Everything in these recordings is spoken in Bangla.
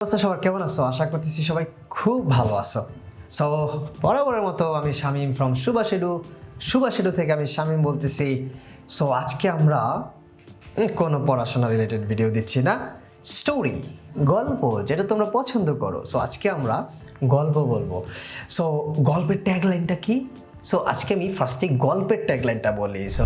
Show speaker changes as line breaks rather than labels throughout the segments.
সবার কেমন আছো? আশা করতেছি সবাই খুব ভালো আছো। সো বরাবরের মতো আমি শামীম ফ্রম সুভাষ.Edu থেকে আমি শামীম বলতেছি। সো আজকে আমরা কোনো পড়াশোনা রিলেটেড ভিডিও দিচ্ছি না, স্টোরি, গল্প যেটা তোমরা পছন্দ করো। সো আজকে আমরা গল্প বলবো। সো গল্পের ট্যাগলাইনটা কি? সো আজকে আমি ফার্স্টে গল্পের ট্যাগলাইনটা বলি। সো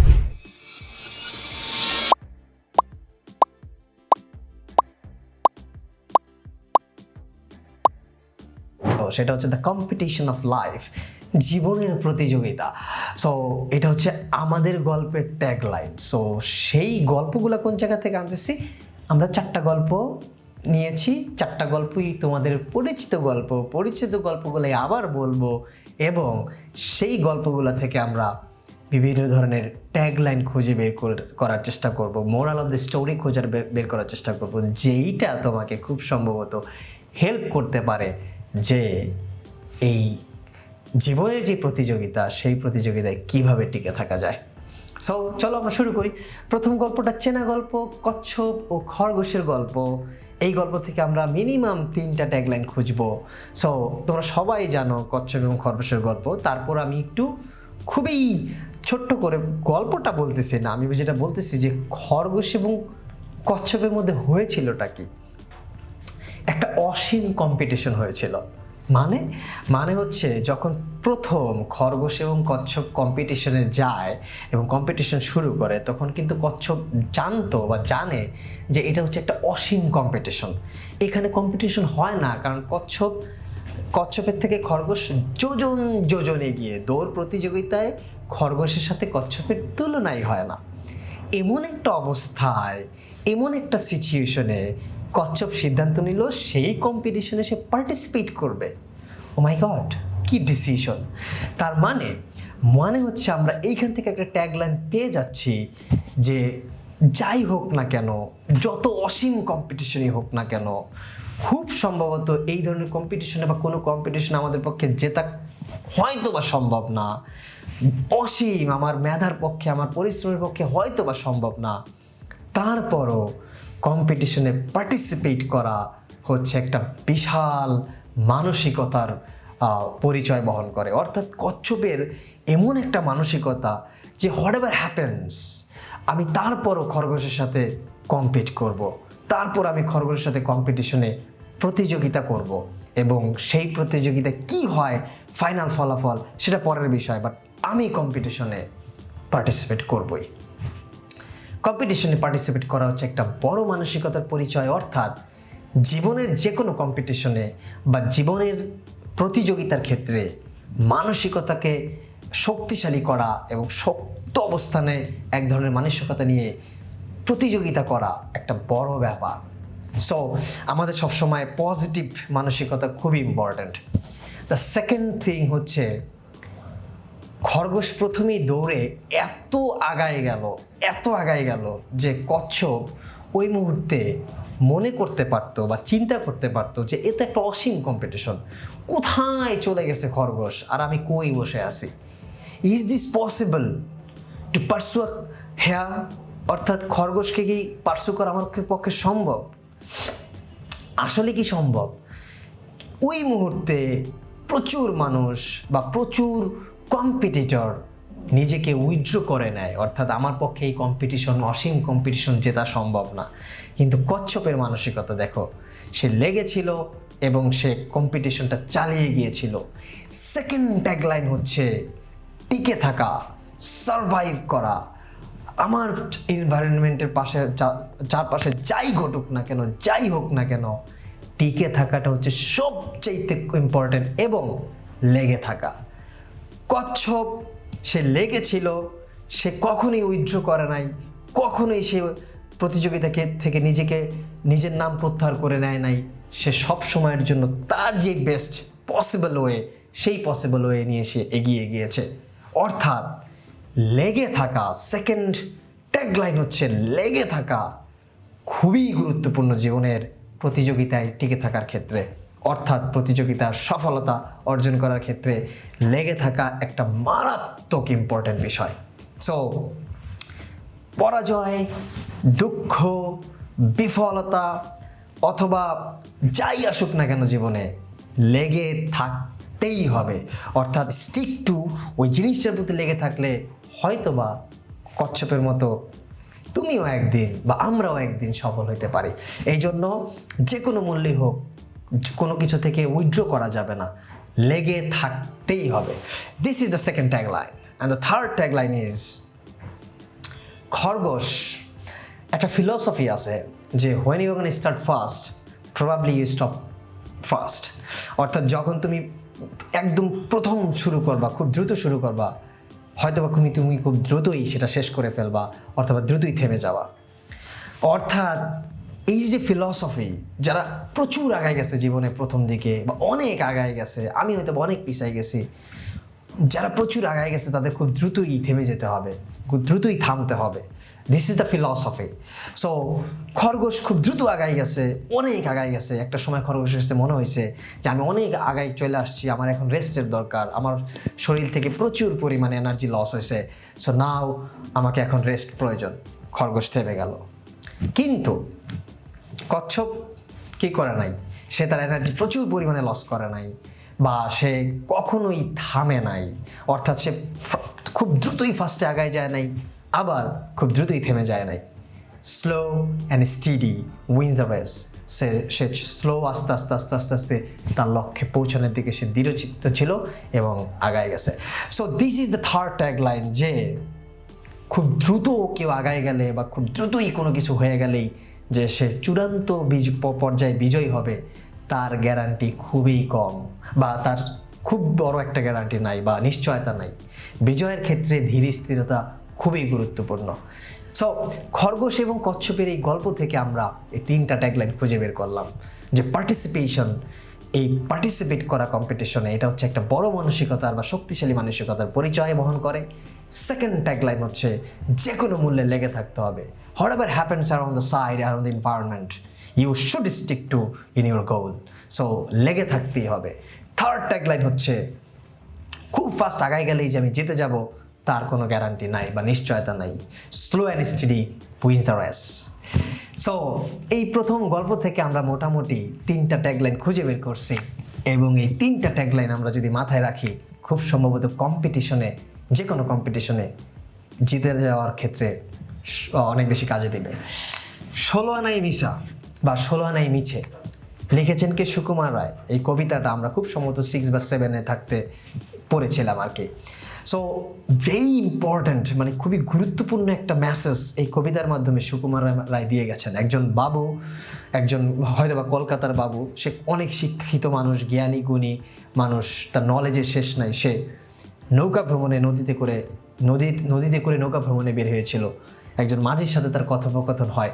সেটা হচ্ছে দ্য কম্পিটিশন অফ লাইফ, জীবনের প্রতিযোগিতা। সো এটা হচ্ছে আমাদের গল্পের ট্যাগলাইন। সো সেই গল্পগুলো কোন জায়গা থেকে আনতেছি? আমরা 4টা গল্প নিয়েছি, 4টা গল্পই তোমাদের পরিচিত গল্পগুলোই আবার বলবো, এবং সেই গল্পগুলো থেকে আমরা বিভিন্ন ধরনের ট্যাগলাইন খুঁজে করার চেষ্টা করব, মোরাল অফ দ্য স্টোরি বের করার চেষ্টা করব, যেইটা তোমাকে খুব সম্ভবত হেল্প করতে পারে যে এই জীবনের যে প্রতিযোগিতা, সেই প্রতিযোগিতায় কিভাবে টিকে থাকা যায়। সো চলো আমরা শুরু করি। প্রথম গল্পটা চেনা গল্প, কচ্ছপ ও খরগোশের গল্প। এই গল্প থেকে আমরা মিনিমাম 3টা ট্যাগলাইন খুঁজবো। সো তোমরা সবাই জানো কচ্ছপ এবং খরগোশের গল্প। তারপর আমি একটু খুবই ছোট্ট করে গল্পটা বলতেছি না, আমি যেটা বলতেছি যে খরগোশ এবং কচ্ছপের মধ্যে হয়েছিলটা কি? একটা অসীম কম্পিটিশন হয়েছিল। মানে হচ্ছে যখন প্রথম খরগোশ এবং কচ্ছপ কম্পিটিশনে যায় এবং কম্পিটিশন শুরু করে, তখন কিন্তু কচ্ছপ জানতো বা জানে যে এটা হচ্ছে একটা অসীম কম্পিটিশন। এখানে কম্পিটিশন হয় না, কারণ কচ্ছপের থেকে খরগোশ যোজন এগিয়ে। দৌড় প্রতিযোগিতায় খরগোশের সাথে কচ্ছপের তুলনাই হয় না। এমন একটা অবস্থায়, এমন একটা সিচুয়েশনে কচ্ছপ সিদ্ধান্ত নিল সেই কম্পিটিশনে সে পার্টিসিপেট করবে। ও মাই গড, কি ডিসিশন! তার মানে হচ্ছে আমরা এইখান থেকে একটা ট্যাগলাইন পেয়ে যাচ্ছি যে যাই হোক না কেন, যত অসীম কম্পিটিশনই হোক না কেন, খুব সম্ভবত এই ধরনের কম্পিটিশনে বা কোনো কম্পিটিশন আমাদের পক্ষে জেতা হয়তো বা সম্ভব না। অসীম আমার মেধার পক্ষে, আমার পরিশ্রমের পক্ষে হয়তো বা সম্ভব না। তারপরও কম্পিটিশনে পার্টিসিপেট করা হচ্ছে একটা বিশাল মানসিকতার পরিচয় বহন করে। অর্থাৎ কচ্ছপের এমন একটা মানসিকতা যে হোয়াট এভার হ্যাপেন্স, আমি তারপরও খরগোশের সাথে কম্পিট করব, তারপর আমি খরগোশের সাথে কম্পিটিশনে প্রতিযোগিতা করব, এবং সেই প্রতিযোগিতা কি হয়, ফাইনাল ফলাফল সেটা পরের বিষয়, বাট আমি কম্পিটিশনে পার্টিসিপেট করবই। কম্পিটিশনে পার্টিসিপেট করা হচ্ছে একটা বড় মানসিকতার পরিচয়। অর্থাৎ জীবনের যে কোনো কম্পিটিশনে বা জীবনের প্রতিযোগিতার ক্ষেত্রে মানসিকতাকে শক্তিশালী করা এবং শক্ত অবস্থানে এক ধরনের মানসিকতা নিয়ে প্রতিযোগিতা করা একটা বড় ব্যাপার। সো আমাদের সবসময় পজিটিভ মানসিকতা খুবই ইম্পর্ট্যান্ট। দ্য সেকেন্ড থিং হচ্ছে, খরগোশ প্রথমেই দৌড়ে এত আগায় গেল যে কচ্ছপ ওই মুহূর্তে মনে করতে পারতো বা চিন্তা করতে পারতো যে এটা একটা অসীম কম্পিটিশন। কোথায় চলে গেছে খরগোশ আর আমি কই বসে আছি? Is this possible to pursue hare? অর্থাৎ খরগোশকে কি পার্সু করা আমার পক্ষে সম্ভব? আসলে কি সম্ভব? ওই মুহূর্তে প্রচুর মানুষ বা প্রচুর কম্পিটিটর নিজেকে উইথড্র করে নেয়। অর্থাৎ আমার পক্ষে এই কম্পিটিশন, অসীম কম্পিটিশন জেতা সম্ভব না। কিন্তু কচ্ছপের মানসিকতা দেখো, সে লেগেছিল এবং সে কম্পিটিশনটা চালিয়ে গিয়েছিল। সেকেন্ড ট্যাগলাইন হচ্ছে টিকে থাকা, সারভাইভ করা। আমার এনভায়রনমেন্টের চারপাশে যাই ঘটুক না কেন, যাই হোক না কেন, টিকে থাকাটা হচ্ছে সবচেয়ে ইম্পর্টেন্ট, এবং লেগে থাকা। কচ্ছপ সে লেগেছিল, সে কখনোই উইথড্র করে নাই, কখনোই সে প্রতিযোগিতা থেকে নিজের নাম প্রত্যাহার করে নেয় নাই। সে সব সময়ের জন্য তার যে বেস্ট পসিবল ওয়ে, সেই পসিবল ওয়ে নিয়ে সে এগিয়ে গিয়েছে। অর্থাৎ লেগে থাকা, সেকেন্ড ট্যাগলাইন হচ্ছে লেগে থাকা, খুবই গুরুত্বপূর্ণ জীবনের প্রতিযোগিতায় টিকে থাকার ক্ষেত্রে। অর্থাৎ প্রতিযোগিতার সফলতা অর্জন করার ক্ষেত্রে লেগে থাকা একটা মারাত্মক ইম্পর্ট্যান্ট বিষয়। সো পরাজয়, দুঃখ, বিফলতা, অথবা যাই আসুক না কেন জীবনে লেগে থাকতেই হবে, অর্থাৎ স্টিক টু ওই জিনিসটার প্রতি লেগে থাকলে হয়তোবা কচ্ছপের মতো তুমিও একদিন বা আমরাও একদিন সফল হতে পারি। এই জন্য যে কোনো মূল্যেই হোক কোনো কিছু থেকে উইথড্র করা যাবে না, লেগে থাকতেই হবে। This is the second tagline. And the third tagline is খরগোশ। একটা ফিলসফি আছে যে when you can start first probably you stop first, অর্থাৎ যখন তুমি একদম প্রথম শুরু করবা, খুব দ্রুত শুরু করবা, হয়তোবা তুমি খুব দ্রুতই সেটা শেষ করে ফেলবা অথবা দ্রুতই থেমে যাওয়া। অর্থাৎ এই যে ফিলসফি, যারা প্রচুর আগায় গেছে জীবনে প্রথম দিকে বা অনেক আগায় গেছে, আমি হয়তো অনেক পিছাই গেছি, যারা প্রচুর আগায় গেছে তাদের খুব দ্রুতই থেমে যেতে হবে, খুব দ্রুতই থামতে হবে। This is the philosophy. So খরগোশ খুব দ্রুত আগায় গেছে, অনেক আগায় গেছে। একটা সময় খরগোশের কাছে মনে হয়েছে যে আমি অনেক আগায় চলে আসছি, আমার এখন রেস্টের দরকার, আমার শরীর থেকে প্রচুর পরিমাণে এনার্জি লস হয়েছে, সো নাও আমাকে এখন রেস্ট প্রয়োজন। খরগোশ থেমে গেল। কিন্তু কচ্ছপ কি করে নাই, সে তার এনার্জি প্রচুর পরিমাণে লস করে নাই বা সে কখনোই থামে নাই, অর্থাৎ সে খুব দ্রুতই ফার্স্টে আগায় যায় নাই, আবার খুব দ্রুতই থেমে যায় নাই। Slow and steady wins the race. সে স্লো আস্তে আস্তে আস্তে আস্তে আস্তে তার লক্ষ্যে পৌঁছানোর দিকে সে দৃঢ়চিত্ত ছিল এবং আগায় গেছে। So this is the third tagline, যে খুব দ্রুত কেউ আগায় গেলে বা খুব দ্রুতই কোনো কিছু হয়ে গেলেই যে সে চূড়ান্ত পর্যায়ে বিজয়ী হবে তার গ্যারান্টি খুবই কম, বা তার খুব বড় একটা গ্যারান্টি নাই বা নিশ্চয়তা নাই। বিজয়ের ক্ষেত্রে ধীর স্থিরতা খুবই গুরুত্বপূর্ণ। সো খরগোশ এবং কচ্ছপের এই গল্প থেকে আমরা এই তিনটা ট্যাগলাইন খুঁজে বের করলাম যে পার্টিসিপেশন, এই পার্টিসিপেট করা কম্পিটিশনে, এটা হচ্ছে একটা বড় মানসিকতার বা শক্তিশালী মানসিকতার পরিচয় বহন করে। সেকেন্ড ট্যাগলাইন হচ্ছে যে কোনো মূল্যে লেগে থাকতে হবে। Whatever happens around the side, around the environment, you should stick to in your goal. So লেগে থাকতেই হবে। থার্ড ট্যাগলাইন হচ্ছে খুব ফাস্ট আগায় গেলেই যে আমি জিতে যাব তার কোনো গ্যারান্টি নাই বা নিশ্চয়তা নাই। Slow and steady wins the race. So এই প্রথম গল্প থেকে আমরা মোটামুটি তিনটা ট্যাগলাইন খুঁজে বের করছি, এবং এই তিনটা ট্যাগলাইন আমরা যদি মাথায় রাখি খুব সম্ভবত কম্পিটিশনে, যে কোনো কম্পিটিশনে জিতে যাওয়ার ক্ষেত্রে অনেক বেশি কাজে দেবে। 16 আনাই মিশা বা 16 আনাই মিছে লিখেছেন কে? সুকুমার রায়। এই কবিতাটা আমরা খুব সম্ভবত 6 বা 7-এ থাকতে পড়েছিলাম আর কি। সো ভেরি ইম্পর্ট্যান্ট, মানে খুবই গুরুত্বপূর্ণ একটা মেসেজ এই কবিতার মাধ্যমে সুকুমার রায় দিয়ে গেছেন। একজন বাবু, একজন হয়তো বা কলকাতার বাবু, সে অনেক শিক্ষিত মানুষ, জ্ঞানী গুণী মানুষ, তার নলেজের শেষ নাই। সে নৌকা ভ্রমণে নদীতে করে নৌকা ভ্রমণে বের হয়েছিল। একজন মাঝির সাথে তার কথোপকথন হয়,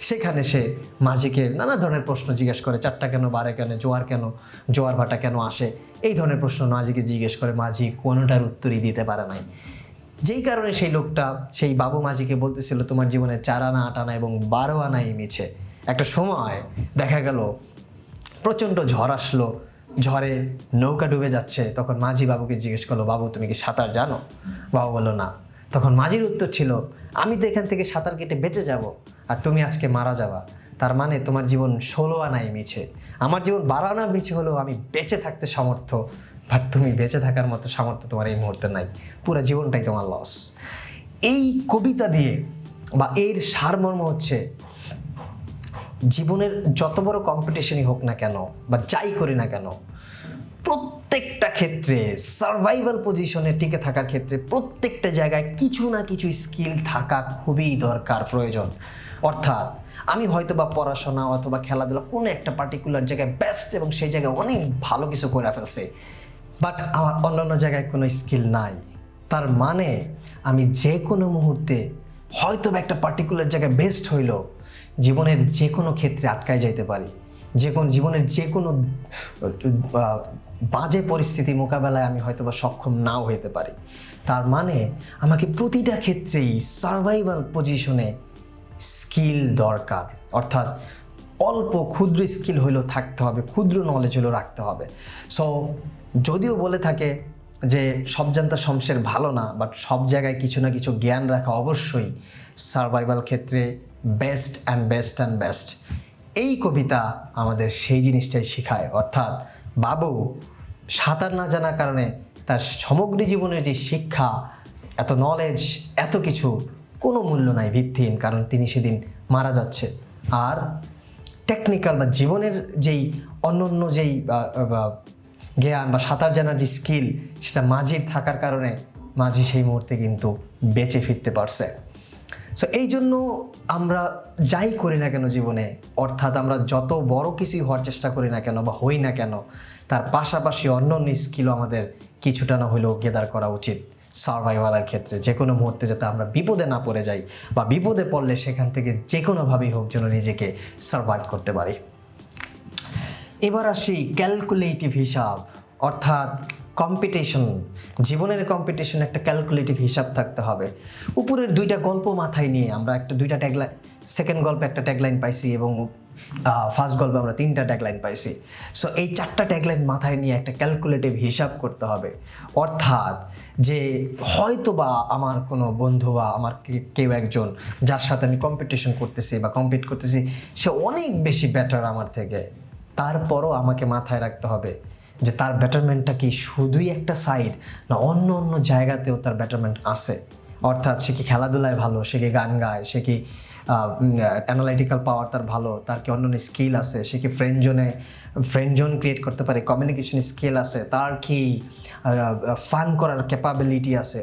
সেখানে সে মাঝিকে নানা ধরনের প্রশ্ন জিজ্ঞেস করে, 4টা কেন, 12 কেন, জোয়ার ভাটা কেন আসে, এই ধরনের প্রশ্ন মাঝিকে জিজ্ঞেস করে। মাঝি কোনোটার উত্তরই দিতে পারে নাই, যেই কারণে সেই লোকটা, সেই বাবু মাঝিকে বলতেছিল তোমার জীবনে 4 আনা 8 আনা এবং 12 আনাই মিছে। একটা সময় দেখা গেল প্রচণ্ড ঝড় আসলো, ঝড়ে নৌকা ডুবে যাচ্ছে। তখন মাঝি বাবুকে জিজ্ঞেস করলো, বাবু তুমি কি সাঁতার জানো? বাবু বললো না। তখন মাঝির উত্তর ছিল, আমি তো এখান থেকে সাঁতার কেটে বেঁচে যাব, আর তুমি আজকে মারা যাবা। তার মানে তোমার জীবন 16 আনাই মিছে, আমার জীবন 12 আনা মিছে হলেও আমি বেঁচে থাকতে সমর্থ, বাট তুমি বেঁচে থাকার মতো সামর্থ্য তোমার এই মুহূর্তে নাই, পুরো জীবনটাই তোমার লস। এই কবিতা দিয়ে বা এর সারমর্ম হচ্ছে জীবনের যত বড় কম্পিটিশনই হোক না কেন বা যাই করি না কেন, প্রত্যেকটা ক্ষেত্রে সার্ভাইভাল পজিশনে টিকে থাকার ক্ষেত্রে প্রত্যেকটা জায়গায় কিছু না কিছু স্কিল থাকা খুবই দরকার, প্রয়োজন। অর্থাৎ আমি হয়তো বা পড়াশোনা অথবা খেলাধুলা কোনো একটা পার্টিকুলার জায়গায় বেস্ট এবং সেই জায়গায় অনেক ভালো কিছু করে ফেলছে, বাট আমার অন্যান্য জায়গায় কোনো স্কিল নাই। তার মানে আমি যে কোনো মুহূর্তে হয়তো বা একটা পার্টিকুলার জায়গায় বেস্ট হইলো, জীবনের যে কোনো ক্ষেত্রে আটকায় যাইতে পারি, জীবনের যে কোনো বাজে পরিস্থিতি মোকাবেলায় আমি হয়তো বা সক্ষম নাও হতে পারি। তার মানে আমাকে প্রতিটা ক্ষেত্রেই সার্ভাইভাল পজিশনে স্কিল দরকার। অর্থাৎ অল্প ক্ষুদ্র স্কিল হইলেও থাকতে হবে, ক্ষুদ্র নলেজ হলেও রাখতে হবে। সো যদিও বলে থাকে যে সব জানতা শমশের ভালো না, বাট সব জায়গায় কিছু না কিছু জ্ঞান রাখা অবশ্যই সার্ভাইভাল ক্ষেত্রে বেস্ট অ্যান্ড বেস্ট। এই কবিতা আমাদের সেই জিনিসটাই শেখায়, অর্থাৎ বাবু সাঁতার না জানার কারণে তার সমগ্র জীবনের যে শিক্ষা, এত নলেজ, এত কিছু কোনো মূল্য নাই, ভিত্তিহীন, কারণ তিনি সেদিন মারা যাচ্ছে। আর টেকনিক্যাল বা জীবনের যেই অন্য যেই জ্ঞান বা সাঁতার জানার যে স্কিল, সেটা মাঝির থাকার কারণে মাঝি সেই মুহূর্তে কিন্তু বেঁচে ফিরতে পারছে। সো এই জন্য আমরা যাই করি না কেন জীবনে, অর্থাৎ আমরা যত বড় কিছুই হওয়ার চেষ্টা করি না কেন বা হই না কেন, তার পাশাপাশি অন্য স্কিলও আমাদের কিছুটা না হলেও গেদার করা উচিত সার্ভাইভালের ক্ষেত্রে। যে কোনো মুহূর্তে যাতে আমরা বিপদে না পড়ে যাই, বা বিপদে পড়লে সেখান থেকে যে কোনোভাবেই হোক যেন নিজেকে সার্ভাইভ করতে পারি। এবার আসি ক্যালকুলেটিভ হিসাব, অর্থাৎ কম্পিটিশন। জীবনের কম্পিটিশন একটা ক্যালকুলেটিভ হিসাব থাকতে হবে। উপরের দুইটা গল্প মাথায় নিয়ে আমরা দুইটা ট্যাগলাইন, সেকেন্ড গল্পে একটা ট্যাগলাইন পাইছি এবং ফার্স্ট গল্পে আমরা 3টা ট্যাগলাইন পাইছি। সো এই 4টা ট্যাগলাইন মাথায় নিয়ে একটা ক্যালকুলেটিভ হিসাব করতে হবে। অর্থাৎ যে হয়তো বা আমার কোনো বন্ধু বা আমার কেউ একজন যার সাথে আমি কম্পিটিশন করতেছি বা কম্পিট করতেছি, সে অনেক বেশি বেটার আমার থেকে, তারপরও আমাকে মাথায় রাখতে হবে যে তার বেটারমেন্টটা কি শুধুই একটা সাইড, না অন্য জায়গাতেও তার বেটারমেন্ট আছে। অর্থাৎ সে কি খেলাধুলায় ভালো, সে কি গান গায়, সে কি অ্যানালাইটিক্যাল পাওয়ার তার ভালো, তার কি অন্য স্কিল আছে, সে কি ফ্রেন্ড জোন ক্রিয়েট করতে পারে, কমিউনিকেশন স্কিল আছে, তার কি ফান করার ক্যাপাবিলিটি আছে।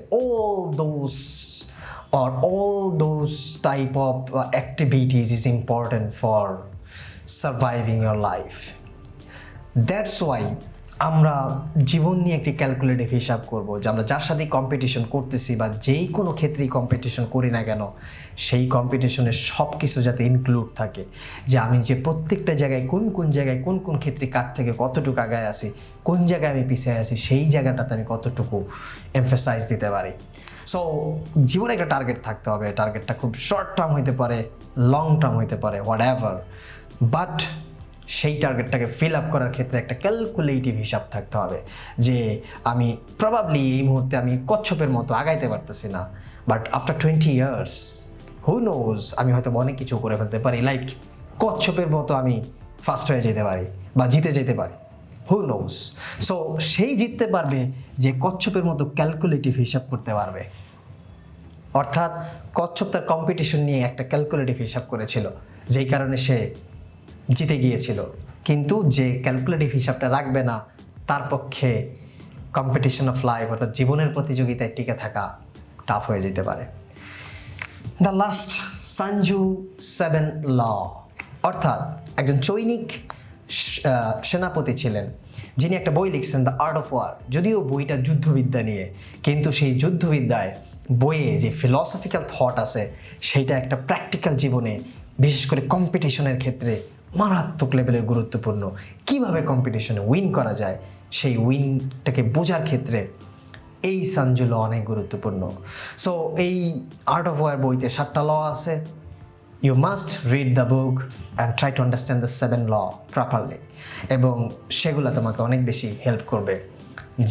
all those type of activities is important for surviving your life. That's why আমরা জীবন নিয়ে একটি ক্যালকুলেটিভ হিসাব করব, যে আমরা যার সাথে কম্পিটিশন করতেছি বা যেই কোনো ক্ষেত্রেই কম্পিটিশন করি না কেন, সেই কম্পিটিশনের সব কিছু যাতে ইনক্লুড থাকে, যে আমি যে প্রত্যেকটা জায়গায় কোন জায়গায় কোন ক্ষেত্রে কার থেকে কতটুকু আগায় আছি, কোন জায়গায় আমি পিছিয়ে আছি, সেই জায়গাটাতে আমি কতটুকু এমফাসাইজ দিতে পারি। সো জীবনে একটা টার্গেট থাকতে হবে। টার্গেটটা খুব শর্ট টার্ম হইতে পারে, লং টার্ম হইতে পারে, হোয়াট এভার, বাট সেই টার্গেটটাকে ফিল আপ করার ক্ষেত্রে একটা ক্যালকুলেটিভ হিসাব থাকতে হবে, যে আমি প্রবাবলি এই মুহূর্তে আমি কচ্ছপের মতো আগাইতে পারতেছি না, but after 20 years who knows আমি হয়তো অনেক কিছু করে ফেলতে পারি, লাইক কচ্ছপের মতো আমি ফার্স্ট হয়ে যেতে পারি বা জিতে যেতে পারি, হু নোজ। সো সেই জিততে পারবে যে কচ্ছপের মতো ক্যালকুলেটিভ হিসাব করতে পারবে। অর্থাৎ কচ্ছপ তার কম্পিটিশন নিয়ে একটা ক্যালকুলেটিভ হিসাব করেছিল, যেই কারণে সে জিতে গিয়েছিল। কিন্তু যে ক্যালকুলেটিভ হিসাবটা রাখবে না, তার পক্ষে কম্পিটিশন অফ লাইফ অর্থাৎ জীবনের প্রতিযোগিতায় টিকে থাকা টাফ হয়ে যেতে পারে। দ্য লাস্ট সঞ্জু 7 ল, অর্থাৎ একজন চৈনিক সেনাপতি ছিলেন, যিনি একটা বই লিখছেন দ্য আর্ট অফ ওয়ার। যদিও বইটা যুদ্ধবিদ্যা নিয়ে, কিন্তু সেই যুদ্ধবিদ্যায় বইয়ে যে ফিলসফিক্যাল থট আছে, সেইটা একটা প্র্যাকটিক্যাল জীবনে, বিশেষ করে কম্পিটিশনের ক্ষেত্রে মারাত্মক লেভেলের গুরুত্বপূর্ণ। কিভাবে কম্পিটিশনে উইন করা যায়, সেই উইনটাকে বোঝার ক্ষেত্রে এই সঞ্জু ল অনেক গুরুত্বপূর্ণ। সো এই আর্ট অফ ওয়ার বইতে 7টা ল আছে। You must read the book and try to understand the 7 law properly, এবং সেগুলো তোমাকে অনেক বেশি হেল্প করবে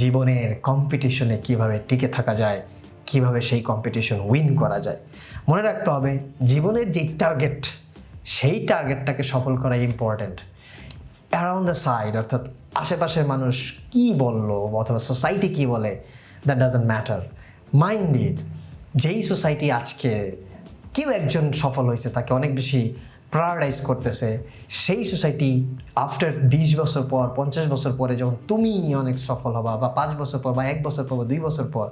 জীবনের কম্পিটিশনে কিভাবে টিকে থাকা যায়, কিভাবে সেই কম্পিটিশন উইন করা যায়। মনে রাখতে হবে জীবনের যে টার্গেট, সেই টার্গেটটাকে সফল করা ইম্পর্ট্যান্ট। অ্যারাউন্ড দ্য সাইড, অর্থাৎ আশেপাশের মানুষ কি বললো অথবা সোসাইটি কি বলে, that doesn't matter. Mind it, যেই সোসাইটি আজকে কেউ একজন সফল হয়েছে তাকে অনেক বেশি প্রায়োরিটাইজ করতেছে, সেই সোসাইটি আফটার 20 বছর পর 50 বছর পরে যখন তুমি অনেক সফল হবা, বা 5 বছর পর বা 1 বছর পর বা 2 বছর পর,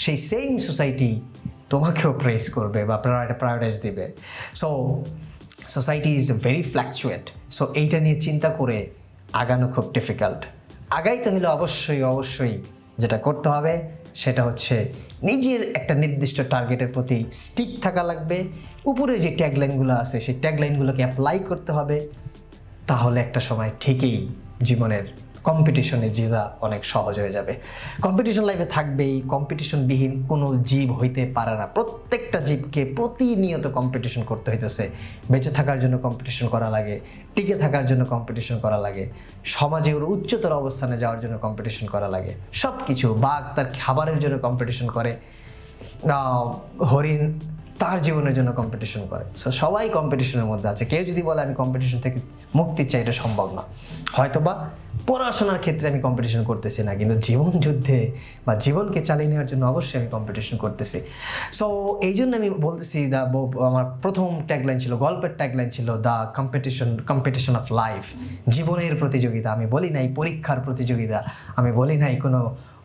সেই সেম সোসাইটি তোমাকেও প্রেস করবে বা প্রায়োরিটাইজ দিবে। So society is very fluctuate. So এইটা নিয়ে চিন্তা করে আগানো খুব ডিফিকাল্ট। আগাইতে হলে অবশ্যই যেটা করতে হবে সেটা হচ্ছে নিজের একটা নির্দিষ্ট টার্গেটের প্রতি স্টিক থাকা লাগবে। উপরে যে ট্যাগলাইনগুলো আছে সেই ট্যাগলাইনগুলোকে অ্যাপ্লাই করতে হবে, তাহলে একটা সময় ঠিকই জীবনের কম্পিটিশনে জেতা অনেক সহজ হয়ে যাবে। কম্পিটিশন লাইফে থাকবেই, কম্পিটিশনবিহীন কোনো জীব হইতে পারে না। প্রত্যেকটা জীবকে প্রতিনিয়ত কম্পিটিশন করতে হইতেছে। বেঁচে থাকার জন্য কম্পিটিশন করা লাগে, টিকে থাকার জন্য কম্পিটিশন করা লাগে, সমাজে ওর উচ্চতর অবস্থানে যাওয়ার জন্য কম্পিটিশন করা লাগে। সব কিছু, বাঘ তার খাবারের জন্য কম্পিটিশন করে, হরিণ তার জীবনের জন্য কম্পিটিশন করে। সো সবাই কম্পিটিশনের মধ্যে আছে। কেউ যদি বলে আমি কম্পিটিশন থেকে মুক্তি চাই, এটা সম্ভব না। হয়তোবা পড়াশোনার ক্ষেত্রে আমি কম্পিটিশন করতেছি না, কিন্তু জীবন যুদ্ধে বা জীবনকে চালিয়ে নেওয়ার জন্য অবশ্যই আমি কম্পিটিশন করতেছি। সো এই জন্য আমি বলতেছি আমার প্রথম ট্যাগলাইন ছিল, গল্পের ট্যাগলাইন ছিল দ্য কম্পিটিশন অফ লাইফ, জীবনের প্রতিযোগিতা। আমি বলি নাই পরীক্ষার প্রতিযোগিতা, আমি বলি নাই কোনো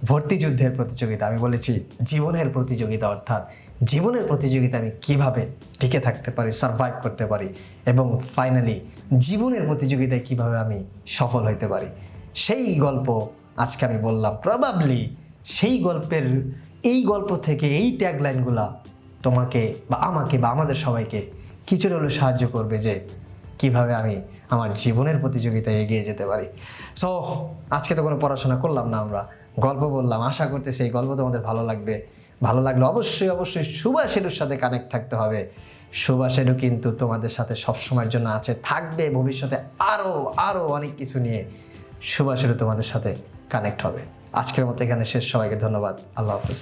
ভর্তি যুদ্ধের প্রতিযোগিতা, আমি বলেছি জীবনের প্রতিযোগিতা। অর্থাৎ জীবনের প্রতিযোগিতা আমি কিভাবে টিকে থাকতে পারি, সারভাইভ করতে পারি, এবং ফাইনালি জীবনের প্রতিযোগিতায় কিভাবে আমি সফল হতে পারি, সেই গল্প আজকে আমি বললাম। প্রবাবলি সেই গল্পের এই গল্প থেকে এই ট্যাগলাইনগুলা তোমাকে বা আমাকে বা আমাদের সবাইকে কিছুটা হলেও সাহায্য করবে যে কিভাবে আমি আমার জীবনের প্রতিযোগিতায় এগিয়ে যেতে পারি। সো আজকে তো কোনো পড়াশোনা করলাম না, আমরা গল্প বললাম। আশা করতেছি এই গল্প তোমাদের ভালো লাগবে। ভালো লাগলে অবশ্যই সুভাষ.Eduর সাথে কানেক্ট থাকতে হবে। সুভাষ.Edu কিন্তু তোমাদের সাথে সবসময়ের জন্য আছে, থাকবে ভবিষ্যতে আরও অনেক কিছু নিয়ে সুভাষ.Edu তোমাদের সাথে কানেক্ট হবে। আজকের মতো এখানে শেষ। সবাইকে ধন্যবাদ। আল্লাহ হাফেজ।